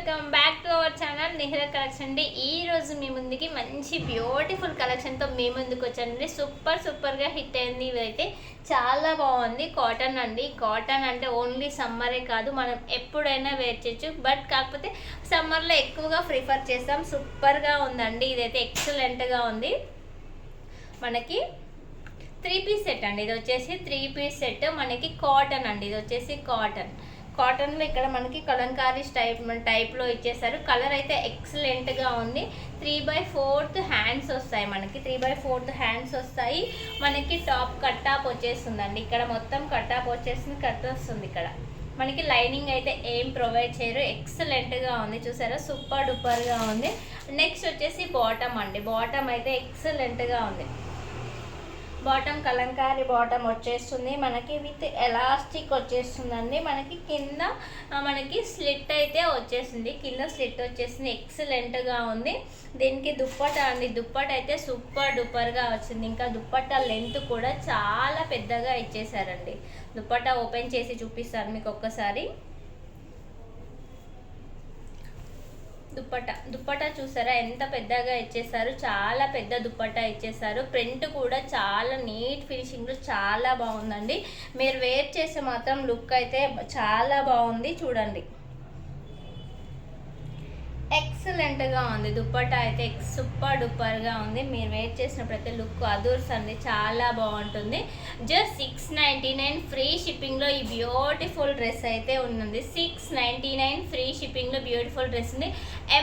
Welcome back to our channel Nihira collection అండి. ఈ రోజు మీ ముందుకి మంచి బ్యూటిఫుల్ కలెక్షన్తో మీ ముందుకు వచ్చానండి. సూపర్గా హిట్ అయింది. ఇదైతే చాలా బాగుంది. కాటన్ అండి. కాటన్ అంటే ఓన్లీ సమ్మరే కాదు, మనం ఎప్పుడైనా వేర్ చేయొచ్చు. బట్ కాకపోతే సమ్మర్లో ఎక్కువగా ప్రిఫర్ చేస్తాం. సూపర్గా ఉందండి. ఇదైతే ఎక్సలెంట్గా ఉంది. మనకి 3 పీస్ సెట్ అండి. ఇది వచ్చేసి 3 పీస్ సెట్. మనకి కాటన్ అండి. ఇది వచ్చేసి కాటన్లో ఇక్కడ మనకి కలంకారీ టైప్లో ఇచ్చేసారు. కలర్ అయితే ఎక్సలెంట్గా ఉంది. 3/4 హ్యాండ్స్ వస్తాయి. మనకి 3/4 హ్యాండ్స్ వస్తాయి. మనకి కట్టాప్ వచ్చేస్తుందండి. ఇక్కడ మొత్తం కట్టాప్ వచ్చేస్తుంది. కట్ వస్తుంది. ఇక్కడ మనకి లైనింగ్ అయితే ఏం ప్రొవైడ్ చేయరు. ఎక్సలెంట్గా ఉంది. చూసారా, సూపర్ డూపర్గా ఉంది. నెక్స్ట్ వచ్చేసి బాటమ్ అండి. బాటమ్ అయితే ఎక్సలెంట్గా ఉంది. బాటమ్ కలంకారీ బాటమ్ వచ్చేస్తుంది. మనకి విత్ ఎలాస్టిక్ వచ్చేస్తుందండి. మనకి కింద మనకి స్లిట్ అయితే వచ్చేసింది. కింద స్లిట్ వచ్చేసింది. ఎక్సలెంట్గా ఉంది. దీనికి దుప్పట అండి. దుప్పట అయితే సూపర్ డూపర్గా వచ్చింది. ఇంకా దుప్పట లెంత్ కూడా చాలా పెద్దగా ఇచ్చేసారండి. దుప్పట ఓపెన్ చేసి చూపిస్తాను మీకు ఒక్కసారి. దుప్పట చూసారా ఎంత పెద్దగా ఇచ్చేసారు. చాలా పెద్ద దుప్పట ఇచ్చేసారు. ప్రింట్ కూడా చాలా నీట్ ఫినిషింగ్లో చాలా బాగుందండి. మీరు వేర్ చేసే మాత్రం లుక్ అయితే చాలా బాగుంది. చూడండి, ఎక్సలెంట్గా ఉంది. దుప్పట అయితే సూపర్ డూపర్గా ఉంది. మీరు వేర్ చేసిన ప్రతి లుక్ అదూర్స్ అండి. చాలా బాగుంటుంది. జస్ట్ 699 ఫ్రీ షిప్పింగ్లో ఈ బ్యూటిఫుల్ డ్రెస్ అయితే ఉంది. 699 ఫ్రీ షిప్పింగ్లో బ్యూటిఫుల్ డ్రెస్ ఉంది.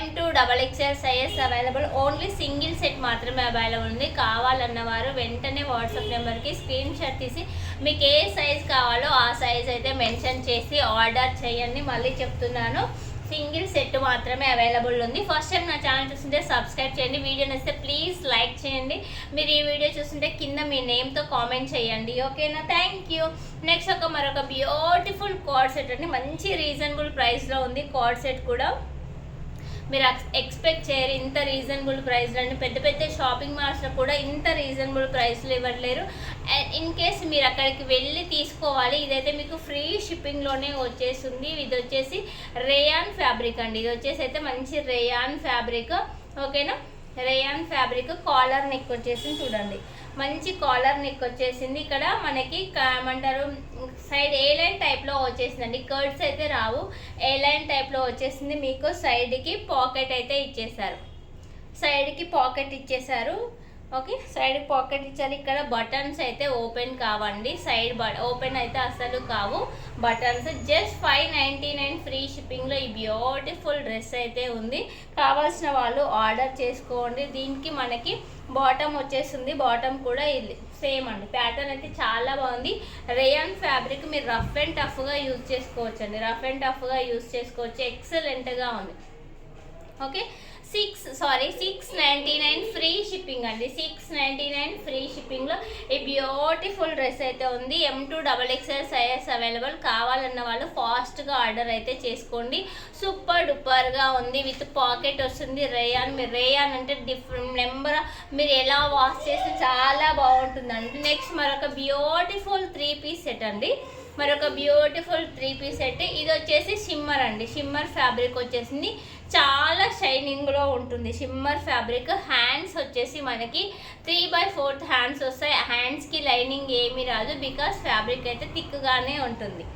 M2 XXL size available. Only single set మాత్రమే అవైలబుల్ ఉంది. కావాలన్నవారు వెంటనే వాట్సాప్ నెంబర్కి స్క్రీన్ షాట్ తీసి మీకు ఏ సైజ్ కావాలో ఆ సైజ్ అయితే మెన్షన్ చేసి ఆర్డర్ చేయండి. మళ్ళీ చెప్తున్నాను, సింగిల్ సెట్ మాత్రమే అవైలబుల్ ఉంది. ఫస్ట్ టైం నా ఛానల్ చూస్తుంటే సబ్స్క్రైబ్ చేయండి. వీడియో నచ్చితే ప్లీజ్ లైక్ చేయండి. మీరు ఈ వీడియో చూస్తుంటే కింద మీ నేమ్తో కామెంట్ చేయండి. ఓకేనా? Thank you. నెక్స్ట్ మరొక బ్యూటిఫుల్ కార్డ్ సెట్ అండి. మంచి రీజనబుల్ ప్రైస్లో ఉంది. కార్డ్ సెట్ కూడా మీరు ఎక్స్పెక్ట్ చేయరు ఇంత రీజనబుల్ ప్రైస్లో అండి. పెద్ద షాపింగ్ మాల్స్లో కూడా ఇంత రీజనబుల్ ప్రైస్లో ఇవ్వట్లేరు. ఇన్ కేస్ మీరు అక్కడికి వెళ్ళి తీసుకోవాలి. ఇదైతే మీకు ఫ్రీ షిప్పింగ్లోనే వచ్చేస్తుంది. ఇది వచ్చేసి రేయాన్ ఫ్యాబ్రిక్ అండి. ఇది వచ్చేసి అయితే మంచి రేయాన్ ఫ్యాబ్రిక్. ఓకేనా? Rayon fabric. కాలర్ నెక్ వచ్చేసింది. చూడండి, మంచి కాలర్ నెక్ వచ్చేసింది. ఇక్కడ మనకి ఏమంటారు, సైడ్ ఏ లైన్ టైప్లో వచ్చేసిందండి. కర్డ్స్ అయితే రావు. ఏ లైన్ టైప్లో వచ్చేసింది. మీకు సైడ్కి పాకెట్ అయితే ఇచ్చేసారు. సైడ్కి పాకెట్ ఇచ్చేసారు. ఓకే, సైడ్ పాకెట్ ఇచ్చారు. ఇక్కడ బటన్స్ అయితే ఓపెన్ కావండి. సైడ్ ఓపెన్ అయితే అసలు కావు బటన్స్. జస్ట్ 599 ఫ్రీ షిప్పింగ్లో ఈ బ్యూటిఫుల్ డ్రెస్ అయితే ఉంది. కావాల్సిన వాళ్ళు ఆర్డర్ చేసుకోండి. దీనికి మనకి బాటమ్ వచ్చేస్తుంది. బాటమ్ కూడా సేమ్ అండి. ప్యాటర్న్ అయితే చాలా బాగుంది. రేయాన్ ఫ్యాబ్రిక్ మీరు రఫ్ అండ్ టఫ్గా యూజ్ చేసుకోవచ్చు అండి. రఫ్ అండ్ టఫ్గా యూజ్ చేసుకోవచ్చు. ఎక్సలెంట్గా ఉంది. ఓకే, 699 ఫ్రీ షిప్పింగ్ అండి. 699 ఫ్రీ షిప్పింగ్లో ఈ బ్యూటిఫుల్ డ్రెస్ అయితే ఉంది. M2 XXL size available. కావాలన్న వాళ్ళు ఫాస్ట్గా ఆర్డర్ అయితే చేసుకోండి. సూపర్ డూపర్గా ఉంది. విత్ పాకెట్ వస్తుంది. రేయాన్, మీరు రేయాన్ అంటే డిఫరెంట్ నెంబర్ మీరు ఎలా వాష్ చేస్తే చాలా బాగుంటుందండి. నెక్స్ట్ మరొక బ్యూటిఫుల్ 3 పీస్ సెట్ అండి. మరొక బ్యూటిఫుల్ 3 పీస్ సెట్. ఇది వచ్చేసి షిమ్మర్ అండి. షిమ్మర్ ఫ్యాబ్రిక్ వచ్చేసింది. చాలా షైనింగ్లో ఉంటుంది షిమ్మర్ ఫ్యాబ్రిక్. హ్యాండ్స్ వచ్చేసి మనకి 3/4 హ్యాండ్స్ వస్తాయి. హ్యాండ్స్కి లైనింగ్ ఏమీ రాదు. బికాస్ ఫ్యాబ్రిక్ అయితే థిక్గానే ఉంటుంది.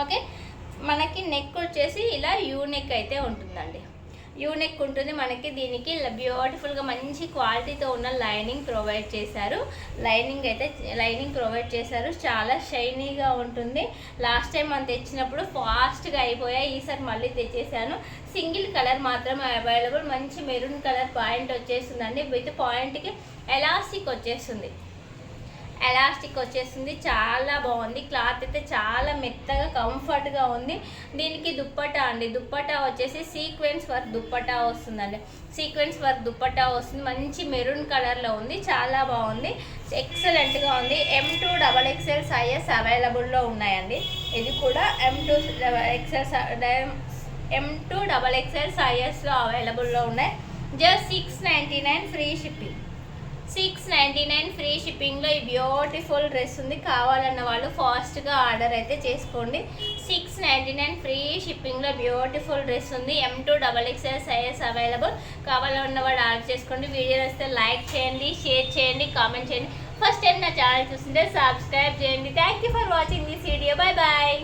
ఓకే, మనకి నెక్ వచ్చేసి ఇలా యూ నెక్ అయితే ఉంటుందండి. యూ నెక్ ఉంటుంది మనకి. దీనికి బ్యూటిఫుల్గా మంచి క్వాలిటీతో ఉన్న లైనింగ్ ప్రొవైడ్ చేశారు. లైనింగ్ ప్రొవైడ్ చేశారు. చాలా షైనీగా ఉంటుంది. లాస్ట్ టైం మనం తెచ్చినప్పుడు ఫాస్ట్గా అయిపోయాయి. ఈసారి మళ్ళీ తెచ్చేసాను. సింగిల్ కలర్ మాత్రమే అవైలబుల్. మంచి మెరూన్ కలర్ పాయింట్ వచ్చేస్తుందండి. విత్ పాయింట్కి ఎలాస్టిక్ వచ్చేస్తుంది. చాలా బాగుంది. క్లాత్ అయితే చాలా మెత్తగా కంఫర్ట్గా ఉంది. దీనికి దుప్పటా అండి. దుప్పటా వచ్చేసి సీక్వెన్స్ వర్క్ దుప్పటా వస్తుందండి. సీక్వెన్స్ వర్క్ దుప్పటా వస్తుంది. మంచి మెరూన్ కలర్లో ఉంది. చాలా బాగుంది. ఎక్సలెంట్గా ఉంది. M2 XXL సైజెస్ అవైలబుల్లో ఉన్నాయండి. ఇది కూడా M2 XXL సైజెస్లో అవైలబుల్లో ఉన్నాయి. Just 699 free shipping. 699 ఫ్రీ షిప్పింగ్లో ఈ బ్యూటిఫుల్ డ్రెస్ ఉంది. కావాలన్న వాళ్ళు ఫాస్ట్గా ఆర్డర్ అయితే చేసుకోండి. 699 ఫ్రీ షిప్పింగ్లో బ్యూటిఫుల్ డ్రెస్ ఉంది. M2XXL size available. కావాలన్న వాళ్ళు ఆర్డర్ చేసుకోండి. వీడియో వస్తే లైక్ చేయండి, షేర్ చేయండి, కామెంట్ చేయండి. ఫస్ట్ టైం నా ఛానల్ చూస్తుంటే సబ్స్క్రైబ్ చేయండి. Thank you for watching this video. Bye bye.